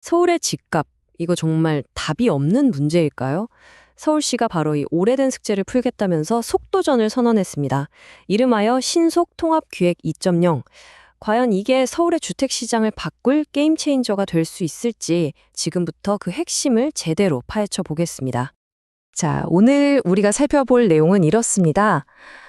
서울의 집값, 이거 정말 답이 없는 문제일까요? 서울시가 바로 이 오래된 숙제를 풀겠다면서 속도전을 선언했습니다. 이름하여 신속통합기획 2.0. 과연 이게 서울의 주택시장을 바꿀 게임 체인저가 될 수 있을지 지금부터 그 핵심을 제대로 파헤쳐 보겠습니다. 자, 오늘 우리가 살펴볼 내용은 이렇습니다.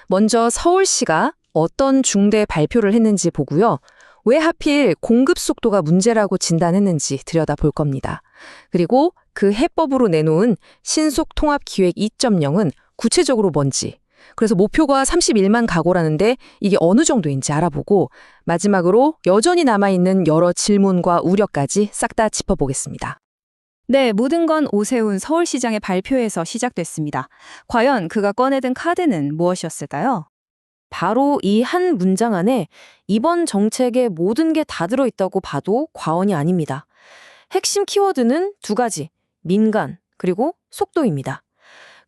먼저 서울시가 어떤 중대 발표를 했는지 보고요. 왜 하필 공급 속도가 문제라고 진단했는지 들여다볼 겁니다. 그리고 그 해법으로 내놓은 신속통합기획 2.0은 구체적으로 뭔지, 그래서 목표가 31만 가구라는데 이게 어느 정도인지 알아보고 마지막으로 여전히 남아있는 여러 질문과 우려까지 싹 다 짚어보겠습니다. 네, 모든 건 오세훈 서울시장의 발표에서 시작됐습니다. 과연 그가 꺼내든 카드는 무엇이었을까요? 바로 이 한 문장 안에 이번 정책의 모든 게 다 들어있다고 봐도 과언이 아닙니다. 핵심 키워드는 두 가지, 민간, 그리고 속도입니다.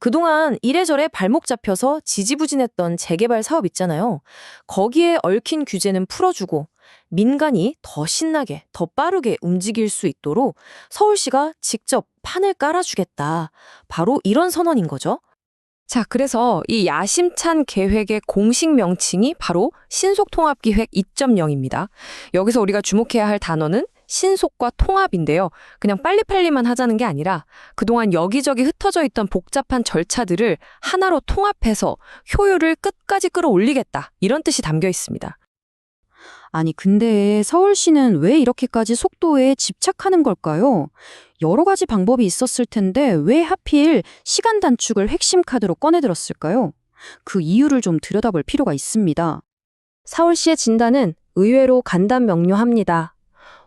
그동안 이래저래 발목 잡혀서 지지부진했던 재개발 사업 있잖아요. 거기에 얽힌 규제는 풀어주고 민간이 더 신나게, 더 빠르게 움직일 수 있도록 서울시가 직접 판을 깔아주겠다. 바로 이런 선언인 거죠. 자, 그래서 이 야심찬 계획의 공식 명칭이 바로 신속통합기획 2.0입니다. 여기서 우리가 주목해야 할 단어는 신속과 통합인데요. 그냥 빨리빨리만 하자는 게 아니라 그동안 여기저기 흩어져 있던 복잡한 절차들을 하나로 통합해서 효율을 끝까지 끌어올리겠다. 이런 뜻이 담겨 있습니다. 아니, 근데 서울시는 왜 이렇게까지 속도에 집착하는 걸까요? 여러 가지 방법이 있었을 텐데 왜 하필 시간 단축을 핵심 카드로 꺼내들었을까요? 그 이유를 좀 들여다볼 필요가 있습니다. 서울시의 진단은 의외로 간단명료합니다.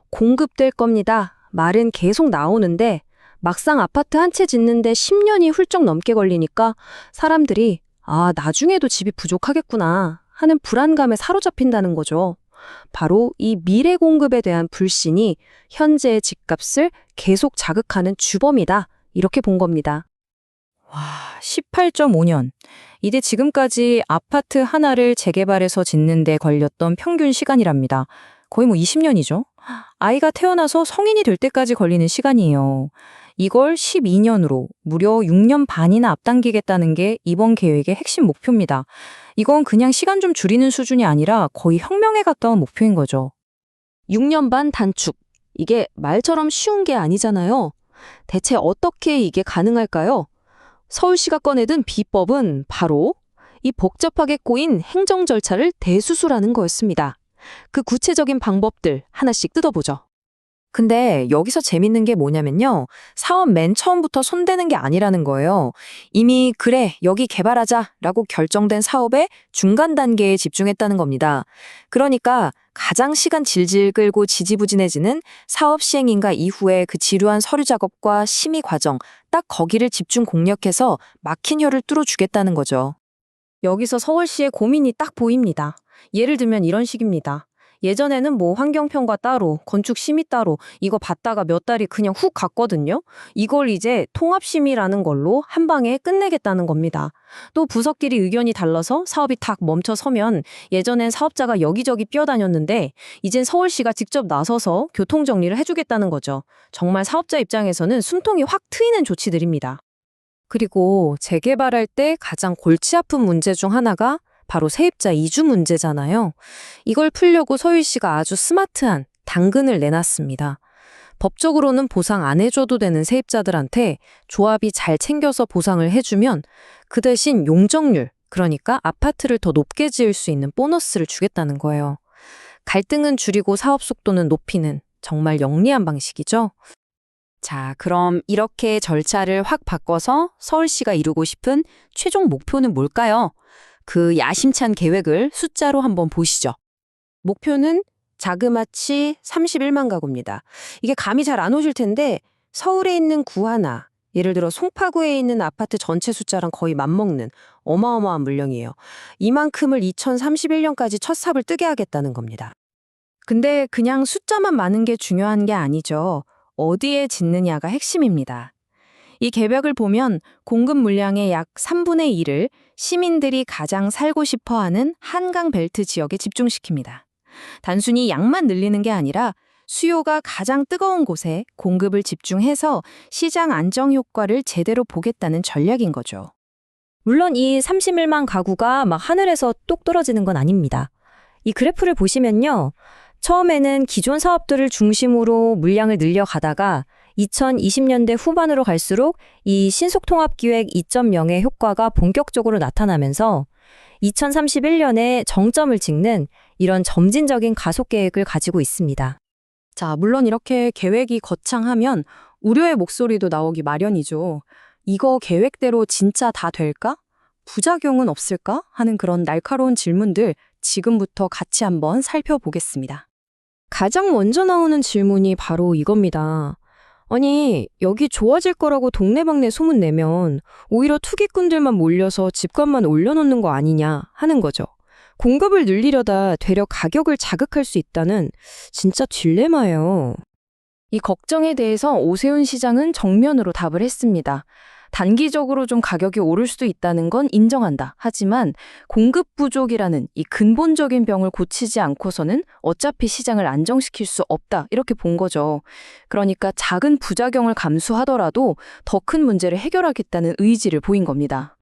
공급될 겁니다. 말은 계속 나오는데 막상 아파트 한 채 짓는데 10년이 훌쩍 넘게 걸리니까 사람들이 나중에도 집이 부족하겠구나 하는 불안감에 사로잡힌다는 거죠. 바로 이 미래 공급에 대한 불신이 현재의 집값을 계속 자극하는 주범이다. 이렇게 본 겁니다. 와, 18.5년. 이게 지금까지 아파트 하나를 재개발해서 짓는 데 걸렸던 평균 시간이랍니다. 거의 20년이죠. 아이가 태어나서 성인이 될 때까지 걸리는 시간이에요. 이걸 12년으로 무려 6년 반이나 앞당기겠다는 게 이번 계획의 핵심 목표입니다. 이건 그냥 시간 좀 줄이는 수준이 아니라 거의 혁명에 가까운 목표인 거죠. 6년 반 단축. 이게 말처럼 쉬운 게 아니잖아요. 대체 어떻게 이게 가능할까요? 서울시가 꺼내든 비법은 바로 이 복잡하게 꼬인 행정 절차를 대수술하는 거였습니다. 그 구체적인 방법들 하나씩 뜯어보죠. 근데 여기서 재밌는 게 뭐냐면요. 사업 맨 처음부터 손대는 게 아니라는 거예요. 이미 그래, 여기 개발하자라고 결정된 사업의 중간 단계에 집중했다는 겁니다. 그러니까 가장 시간 질질 끌고 지지부진해지는 사업 시행인가 이후에 그 지루한 서류 작업과 심의 과정, 딱 거기를 집중 공략해서 막힌 혀를 뚫어주겠다는 거죠. 여기서 서울시의 고민이 딱 보입니다. 예를 들면 이런 식입니다. 예전에는 환경평가 따로, 건축 심의 따로 이거 받다가 몇 달이 그냥 훅 갔거든요. 이걸 이제 통합심의라는 걸로 한 방에 끝내겠다는 겁니다. 또 부서끼리 의견이 달라서 사업이 탁 멈춰서면 예전엔 사업자가 여기저기 뛰어다녔는데 이젠 서울시가 직접 나서서 교통정리를 해주겠다는 거죠. 정말 사업자 입장에서는 숨통이 확 트이는 조치들입니다. 그리고 재개발할 때 가장 골치 아픈 문제 중 하나가 바로 세입자 이주 문제잖아요. 이걸 풀려고 서울시가 아주 스마트한 당근을 내놨습니다. 법적으로는 보상 안 해줘도 되는 세입자들한테 조합이 잘 챙겨서 보상을 해주면 그 대신 용적률, 그러니까 아파트를 더 높게 지을 수 있는 보너스를 주겠다는 거예요. 갈등은 줄이고 사업 속도는 높이는 정말 영리한 방식이죠. 자, 그럼 이렇게 절차를 확 바꿔서 서울시가 이루고 싶은 최종 목표는 뭘까요? 그 야심찬 계획을 숫자로 한번 보시죠. 목표는 자그마치 31만 가구입니다. 이게 감이 잘 안 오실 텐데 서울에 있는 구 하나, 예를 들어 송파구에 있는 아파트 전체 숫자랑 거의 맞먹는 어마어마한 물량이에요. 이만큼을 2031년까지 첫 삽을 뜨게 하겠다는 겁니다. 근데 그냥 숫자만 많은 게 중요한 게 아니죠. 어디에 짓느냐가 핵심입니다. 이 계획을 보면 공급 물량의 약 3분의 1을 시민들이 가장 살고 싶어하는 한강 벨트 지역에 집중시킵니다. 단순히 양만 늘리는 게 아니라 수요가 가장 뜨거운 곳에 공급을 집중해서 시장 안정 효과를 제대로 보겠다는 전략인 거죠. 물론 이 31만 가구가 막 하늘에서 똑 떨어지는 건 아닙니다. 이 그래프를 보시면요. 처음에는 기존 사업들을 중심으로 물량을 늘려가다가 2020년대 후반으로 갈수록 이 신속통합기획 2.0의 효과가 본격적으로 나타나면서 2031년에 정점을 찍는 이런 점진적인 가속 계획을 가지고 있습니다. 자, 물론 이렇게 계획이 거창하면 우려의 목소리도 나오기 마련이죠. 이거 계획대로 진짜 다 될까? 부작용은 없을까? 하는 그런 날카로운 질문들 지금부터 같이 한번 살펴보겠습니다. 가장 먼저 나오는 질문이 바로 이겁니다. 아니, 여기 좋아질 거라고 동네방네 소문 내면 오히려 투기꾼들만 몰려서 집값만 올려놓는 거 아니냐 하는 거죠. 공급을 늘리려다 되려 가격을 자극할 수 있다는 진짜 딜레마예요. 이 걱정에 대해서 오세훈 시장은 정면으로 답을 했습니다. 단기적으로 좀 가격이 오를 수도 있다는 건 인정한다. 하지만 공급 부족이라는 이 근본적인 병을 고치지 않고서는 어차피 시장을 안정시킬 수 없다. 이렇게 본 거죠. 그러니까 작은 부작용을 감수하더라도 더 큰 문제를 해결하겠다는 의지를 보인 겁니다.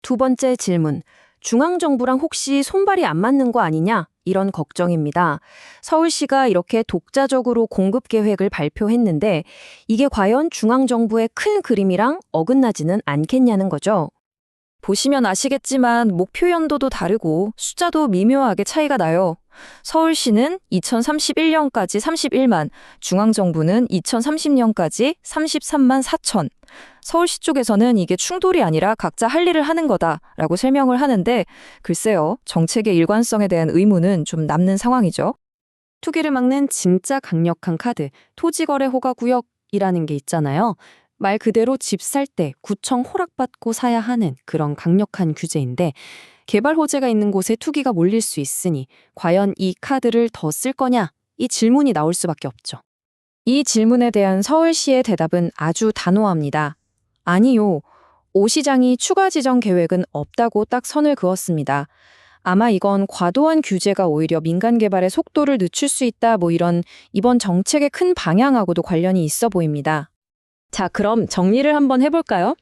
두 번째 질문. 중앙정부랑 혹시 손발이 안 맞는 거 아니냐? 이런 걱정입니다. 서울시가 이렇게 독자적으로 공급 계획을 발표했는데 이게 과연 중앙정부의 큰 그림이랑 어긋나지는 않겠냐는 거죠. 보시면 아시겠지만 목표 연도도 다르고 숫자도 미묘하게 차이가 나요. 서울시는 2031년까지 31만, 중앙정부는 2030년까지 33만 4천. 서울시 쪽에서는 이게 충돌이 아니라 각자 할 일을 하는 거다라고 설명을 하는데 글쎄요, 정책의 일관성에 대한 의문은 좀 남는 상황이죠. 투기를 막는 진짜 강력한 카드, 토지거래 허가구역이라는 게 있잖아요. 말 그대로 집 살 때 구청 허락받고 사야 하는 그런 강력한 규제인데 개발 호재가 있는 곳에 투기가 몰릴 수 있으니 과연 이 카드를 더 쓸 거냐? 이 질문이 나올 수밖에 없죠. 이 질문에 대한 서울시의 대답은 아주 단호합니다. 아니요. 오 시장이 추가 지정 계획은 없다고 딱 선을 그었습니다. 아마 이건 과도한 규제가 오히려 민간 개발의 속도를 늦출 수 있다 이런 이번 정책의 큰 방향하고도 관련이 있어 보입니다. 자, 그럼 정리를 한번 해볼까요?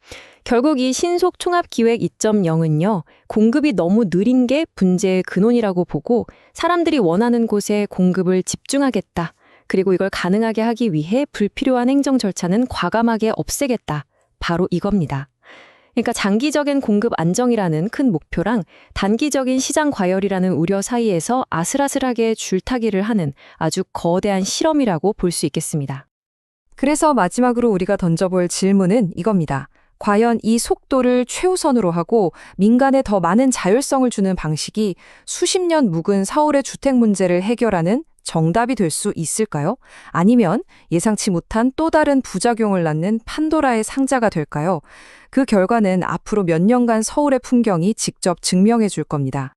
결국 이 신속 총합 기획 2.0은요, 공급이 너무 느린 게 문제의 근원이라고 보고 사람들이 원하는 곳에 공급을 집중하겠다. 그리고 이걸 가능하게 하기 위해 불필요한 행정 절차는 과감하게 없애겠다. 바로 이겁니다. 그러니까 장기적인 공급 안정이라는 큰 목표랑 단기적인 시장 과열이라는 우려 사이에서 아슬아슬하게 줄타기를 하는 아주 거대한 실험이라고 볼 수 있겠습니다. 그래서 마지막으로 우리가 던져볼 질문은 이겁니다. 과연 이 속도를 최우선으로 하고 민간에 더 많은 자율성을 주는 방식이 수십 년 묵은 서울의 주택 문제를 해결하는 정답이 될 수 있을까요? 아니면 예상치 못한 또 다른 부작용을 낳는 판도라의 상자가 될까요? 그 결과는 앞으로 몇 년간 서울의 풍경이 직접 증명해 줄 겁니다.